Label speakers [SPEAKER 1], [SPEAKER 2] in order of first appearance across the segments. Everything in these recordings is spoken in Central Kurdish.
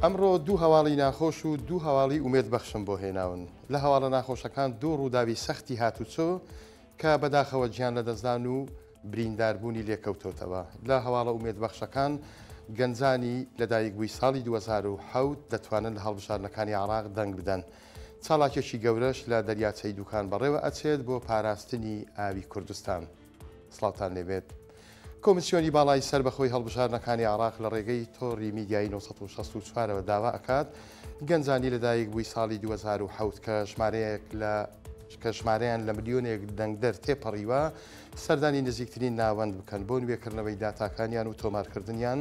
[SPEAKER 1] ئەمڕۆ دوو هەواڵی ناخۆش و دوو هەواڵی ئومێدبەخشم بۆ هێناون. لە هەواڵە ناخۆشەکان دوو ڕووداوی سەختی هاتوچۆ کە بەداخەوە گیان لەدەستدان و برینداربوونی لێکەوتۆتەوە. لە هەواڵە ئومێدبەخشەکان گەنجانی لەدایکبووی ساڵی 2007 دەتوانن لە هەڵبژاردنەکانی عێراق دەنگ بدەن. چالاکێکی گەورەش لە دەریاچەی دووکان بەڕێوە ئەچێت بۆ پاراستنی ئاوی کوردستان. سڵاوتان لێبێت. کۆمیسیۆنی باڵای سەربەخۆی هەڵبژاردنەکانی عێراق لە ڕێگەی تۆڕی میدیایی 964ەوە داوا ئەکات گەنجانی لەدایک بووی ساڵی 2007 کە ژمارەیان لە ملیۆنێک دەنگدەر تێپەڕیوە سەردانی نزیکترین ناوەند بکەن بۆ نوێکردنەوەی داتاکانیان و تۆمارکردنیان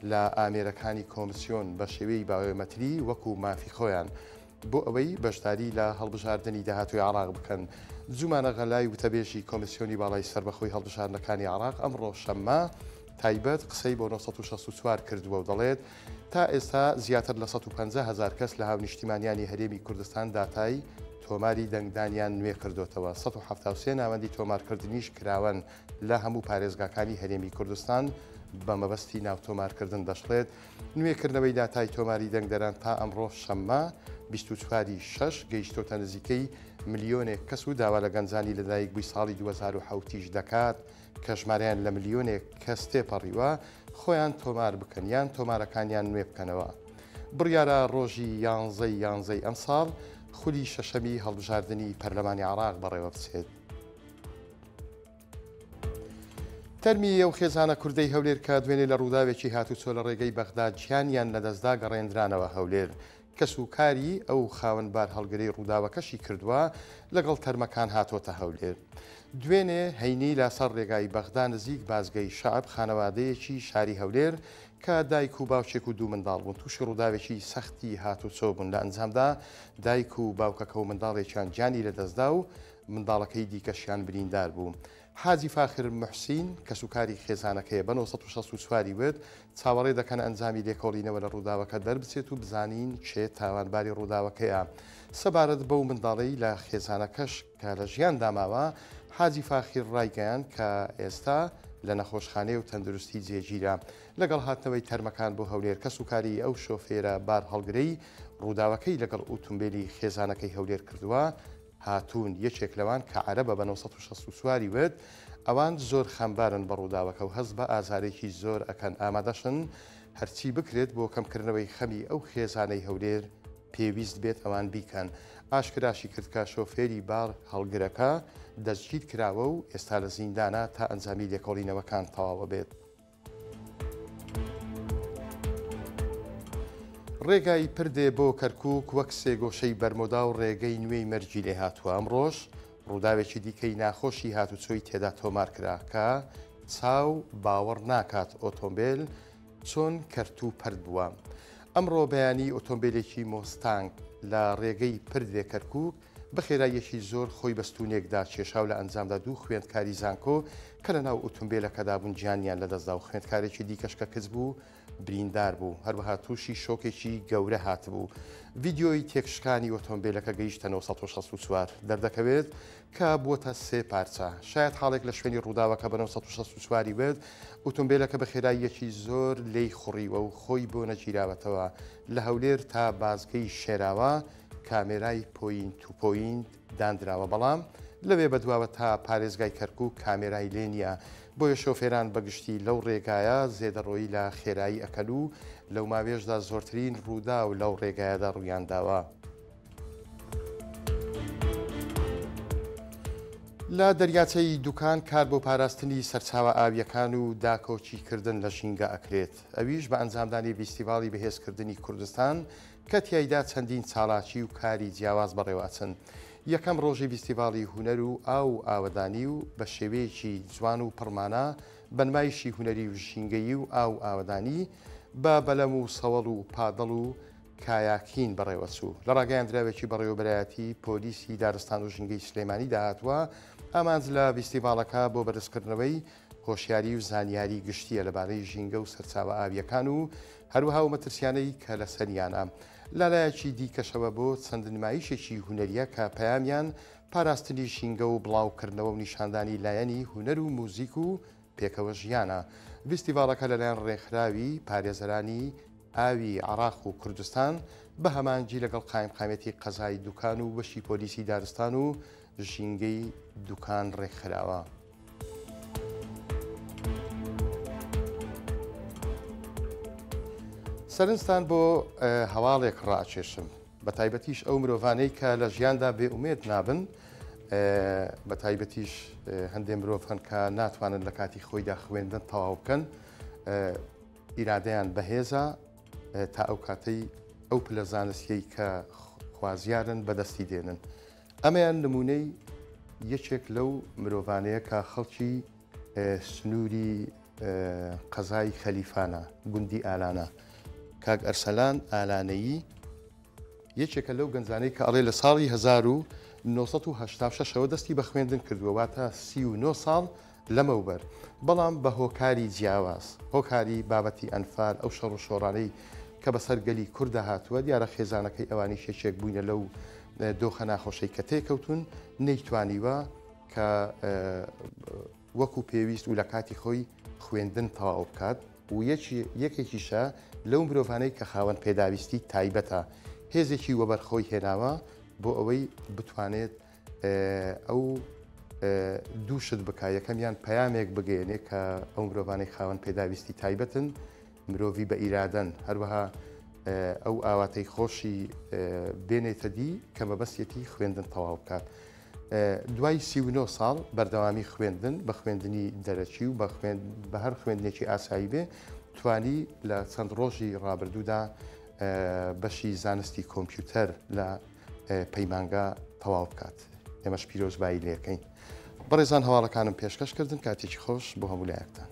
[SPEAKER 1] لە ئامێرەکانی کۆمیسیۆن بە شێوەی باوێمەتری وەکو مافی خۆیان بۆ ئەوەی بەشداری لە هەڵبژاردننی داهاتوی عێراق بکەن. جومانە غەلای وتەبێژی کۆمیسیۆنی باڵای سەربەخۆی هەڵبژاردنەکانی عێراق ئەمڕۆ شەممە تایبەت قسەی بۆ 964 کردووە و دەڵێت تا ئێستا زیاتر لە 150,000 کەس لە هاونیشتیمانیانی هەرێمی کوردستان داتای تۆماری دەنگدانیان نوێ کردوتەوە. 173 ناوەندی تۆمارکردنیش کراون لە هەموو پارێزگاکانی هەرێمی کوردستان بە مەبەستی ناوتۆمارکردن دەشڵێت. نوێکردنەوەی داتای تۆماری دەنگدەران تا ئەمڕۆ شەممە 24/6 گەیشتۆتە نزیکەی ملیۆنێک کەس و داوا لە گەنجانی لەدایک بووی ساڵی 2007 دەکات کە ژمارەیان لە ملیۆنێک کەس تێپەڕیوە خۆیان تۆمار بکەن یان تۆمارەکانیان نوێ بکەنەوە. بڕیارە ڕۆژی 11 ئەم ساڵ خولی شەشەمی هەڵبژاردننی پەرلەمانی عێراق بەڕێوە بچێت. تەرمی ئەو خێزانە کوردەی هەولێر کە دوێنێ لە ڕووداوێکی هاتوچۆ لە ڕێگەی بەغدا گیانیان لەدەستدا گەڕێنرانەوە هەولێر. کەس و کاری ئەو خاوەنبار هەڵگرەی ڕووداوەکەشی کردووە لەگەڵ تەرمەکان هاتۆتە هەولێر. دوێنێ هەینی لاسەر ڕێگای بەغدا نزیک بازگەی شەعب خانەوادەیەکی شاری هەولێر کە دایک و باوچێک و دوو منداڵ بوون تووشی ڕووداوێکی سەختی هاتوچۆ بوون. لە ئەنجامدا دایک و باوکەکە و منداڵێکیان گیانی لەدەستدا و منداڵەکەی دیکەشیان بریندار بوو. حاجی فاخر محسین کەسوکاری خێزانەکەیە بە 964 وت چاوەڕێ دەکەن ئەنجامی لێکۆڵینەوە لە ڕووداوەکە دەربچێت و بزانین چێ تاوانباری ڕووداوەکەیە. سەبارەت بەو منداڵەی لە خێزانەکەش کە لە ژیان داماوە حاجی فاخر ڕایگەیان کە ئێستا لە نەخۆشخانەی و تەندروستی جێگیرە. لەگەڵ هاتنەوەی تەرمەکان بۆ هەولێر کەسوکاری ئەو شۆفێرە بار هەڵگرەی ڕووداوەکەی لەگەڵ ئۆتۆمبیلی خێزانەکەی هەولێر کردووە هاتوون. یەکێک لەوان کە عەرەبە بە 964 وت ئەوان زۆر خەمبارن بە ڕووداوەکە و هەست بە ئازارێکی زۆر ئەکەن ئامادەشن هەرچی بکرێت بۆ کەمکردنەوەی خەمی ئەو خێزانەی هەولێر پێویست بێت ئەوان بیکەن. ئاشکراشی کرد کە شۆفێری بار هەڵگرەکە دەستگیر کراوە و ئێستا لە زیندانە تا ئەنجامی لێکۆڵینەوەکان تەواوە بێت. ڕێگای پردێ بۆ کەرکووک وەک سێگۆشەی بەرمۆدا و ڕێگەی نوێی مەرجی لێ هاتووە. ئەمڕۆژ ڕووداوێکی دیکەی ناخۆشی هاتوچۆی تێدا تۆمار کرا کە چاو باوەڕ ناکات ئۆتۆمبیل چۆن کەرت و پرد بووە. ئەمڕۆ بەیانی ئۆتۆمبیلێکی مۆستانگ لە ڕێگەی پردێ کەرکووک بەخێراییەکی زۆر خۆی بەستونێکدا کێشاو لە ئەنجامدا دوو خوێندکاری زانکۆ کە لە ناو ئۆتۆمبیلەکەدا بوون گیانیان لەدەستدا و خوێندکارێکی دیکەشکە کەس بوو بریندار بوو. هەروەها تووشی شۆکێکی گەورە هاتبوو. ڤیددیۆی تێکشکانی ئۆتۆمبیلەکە گەیشتە 964 دەردەکەوێت کە بووەتە سێ پارچە. شاید حاڵێک لە شوێنی ڕووداوەکە بە 964 وێت ئۆتۆمبیلەکە بە خێراییەکی زۆر لی خوڕیوە و خۆی بۆ نەگیراوەتەوە. لە هەولێر تا بازگەی شێراوە کامێرای پۆینت تو پۆینت دانراوە بەڵام لەوێ بەدواوە تا پارێزگای کەرکووک کامێرای لێ نییە. بۆیە شۆفێران بەگشتی لەو ڕێگایە زێدەڕۆیی لە خێرایی ئەکەن و لەو ماوێژدا زۆرترین ڕوودا و لەو ڕێگایەدا ڕوویان داوە. لە دەریاچەی دووکان کار بۆ پاراستنی سەرچاوە ئاویەکان و داکۆچیکردن لە ژینگە ئەکرێت. ئەویش بە ئەنجامدانی فیستیڤاڵی بەهێزکردنی کوردستان کە تیایدا چەندین چالاکی و کاری جیاواز بەڕێواچن. یەکەم ڕۆژی فیستیڤاڵی هونەر و ئاودانی و بە شێوەیەکی جوان و پڕمانە بەنمایشی هونەری و ژینگەیی و ئاودانی بە بەلەم و سەوەڵ و پادڵ و کایاکین بەڕێوەچوو. لە ڕاگەیاندراوێکی بەڕێوەبەرایەتی پۆلیسی دارستان و ژینگەی سلێمانی داهاتووە ئامانج لە فیستیڤاڵەکە بۆ بەرزکردنەوەی هۆشیاری و زانیاری گشتیە لەبارەی ژینگە و سەرچاوە ئاویەکان و هەروەها و مەترسیانەی کە لە سەریانە. لالایەکی دیکەشەوە بۆ چەند نمایشێکی هونەریە کە پەیامیان پاراستنی ژینگە و بڵاوکردنەوە و نیشاندانی لایەنی هونەر و موزیک و پێکەوە ژیانە. فیستیڤاڵەکە لەلایەن ڕێکخراوی پارێزەرانی ئاوی عراق و کوردستان بە هەمانجی لەگەڵ قایمقامەتی قەزای دوکان و بەشی پۆلیسی دارستان و ژینگەی دوکان ڕێکخراوە. سەرنجتان بۆ هەواڵێک ڕاکێشم بە تایبەتیش ئەو مرۆڤانەی کە لە ژیاندا بێئومێد نابن، بە تایبەتیش هەندێک مرۆڤ هەن کە ناتوانن لە کاتی خۆیدا خوێندن تەواو بکەن، ئیرادەیان بەهێزە تا ئەو کاتەی ئەو پلە زانستیەی کە خوازیارن بەدەستی دێنن. ئەمەیان نمونەی یەکێک لەو مرۆڤانەیە کە خەڵکی سنووری قەزای خەلیفانە گوندی ئالانە. کاک ئەرسەلان ئالانەیی یەکێکە لەو گەنجانەی کە ئەڵێ لە ساڵی 1986ەوە دەستی بە خوێندن کردووەواتە 39 ساڵ لەمەوبەر، بەڵام بە هۆکاری جیاواز، هۆکاری بابەتی ئەنفال، ئەو شەڕ و شۆڕانەی کە بەسەر گەلی کووردە هاتووە، دیارە خێزانەکەی ئەوانی شێچێک بووینە لەو دۆخە ناخۆشەی کە تێکەوتون نەیتوانیوە کە وەکو پێویست و لە کاتی خۆی خوێندن تەواو بکات و یەکێکیشە لەو مرۆڤانەی کە خاوەن پێداویستی تایبەتە هێزێکی وەبەرخۆی هێناوە بۆ ئەوەی بتوانێت ئەو دووشت بکە. یەکەمیان پەیامێک بگەێنێ کە ئەو مرۆڤانەی خاوەن پێداویستی تایبەتن، مرۆڤی بە ئیرادەن، هەروەها ئەو ئاواتەی خۆشی بێنێتە دی کە مەبەستێتی خوێندن تەواو بکات. دوای 39 ساڵ بەردەوامی خوێندن بە خوێندنی دەرەچی و بە هەر خوێندنێکی ئاسایی بێ توانی لە چەند ڕۆژی ڕابردوودا بەشی زانستی کۆمپیوتەر لە پەیمانگا تەواو بکات. ئێمەش پیرۆزبایی لێەکەین. بەڕێزان هەواڵەکانم پێشکەش کردن، کاتێکی خۆش بۆ هەموو لایەکتان.